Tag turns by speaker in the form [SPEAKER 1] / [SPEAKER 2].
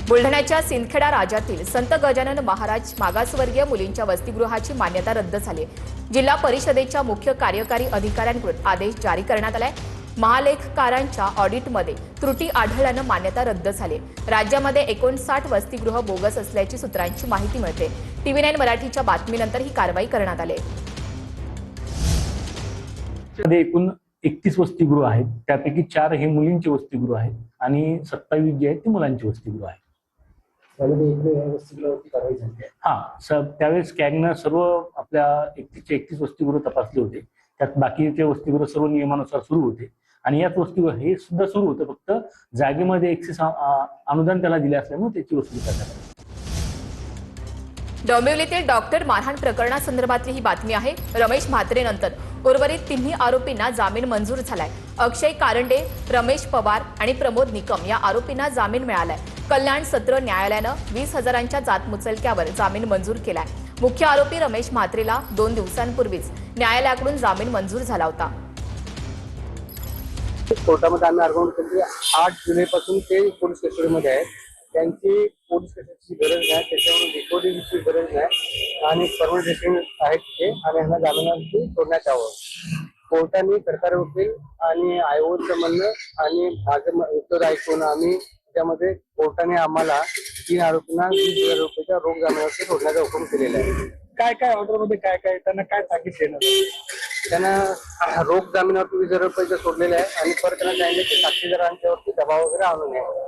[SPEAKER 1] बुलढाण्याच्या सिंदखेडा राजातील संत गजानन महाराज मागासवर्गीय मुलींच्या वसतिगृहाची मान्यता रद्द झाली। जिल्हा परिषदेच्या मुख्य कार्यकारी अधिकाऱ्यांकडून आदेश जारी करण्यात आलाय। महालेखकारांच्या ऑडिटमध्ये त्रुटी आढळल्यानं मान्यता रद्द झाली। राज्यामध्ये 59 वसतिगृह बोगस असल्याची सूत्रांची माहिती मिळते। TV9 मराठीच्या बातमीनंतर ही कारवाई करण्यात आली।
[SPEAKER 2] एकूण 31 वसतिगृह आहेत, त्यापैकी 4 हे मुलींचे वसतिगृह आहेत आणि 27 जे आहेत ते मुलांचे वसतिगृह आहेत। त्यावेळेस कॅगनं सर्व आपल्या 31 वसतिगृह तपासले होते। त्यात बाकीचे वसतिगृह सर्व नियमानुसार सुरू होते आणि याच वसतिगृह हे सुद्धा सुरू होतं, फक्त जागेमध्ये एक्सेस अनुदान त्याला दिले असल्यामुळे त्याची वसुली करण्यात आली।
[SPEAKER 1] डोंबिवलीतील डॉक्टर मारहाण प्रकरणासंदर्भातली ही बातमी आहे। रमेश म्हात्रेनंतर उर्वरित तिन्ही आरोपींना जामीन मंजूर झालाय। अक्षय कारंडे, रमेश पवार आणि प्रमोद निकम या आरोपींना जामीन मिळालाय। कल्याण सत्र न्यायालयानं 20,000च्या जातमुचलक्यावर जामीन मंजूर केलाय। मुख्य आरोपी रमेश म्हात्रेला 2 दिवसांपूर्वीच न्यायालयाकडून जामीन मंजूर झाला होता।
[SPEAKER 3] कोर्टामध्ये आम्ही आर्ग्युमेंट केली 8 जुलैपासून ते पोलीस कस्टडीमध्ये आहेत। त्यांची पोलीस कस्टडीची गरज नाही, त्याच्यामुळे रिकॉर्डिंगची गरज नाही आणि परमनंट रेसिडेंट आहेत ते आणि यांना जामिनावरती सोडण्यात यावं। कोर्टाने सरकारी वकील आणि आयोगाचं म्हणणं आणि माझं उत्तर ऐकून आम्ही त्यामध्ये कोर्टाने आम्हाला 3 आरोपींना 20,000 रुपयाच्या रोख जामिनावरती सोडण्याचा हुकूम केलेला आहे।
[SPEAKER 4] काय ऑर्डरमध्ये काय त्यांना काय ताकीद देणार?
[SPEAKER 3] त्यांना रोख जामिनावरती 20,000 रुपयाच्या सोडलेले आहे आणि परत त्यांना सांगितलं की साक्षीदारांच्यावरती दबाव वगैरे आणू नये।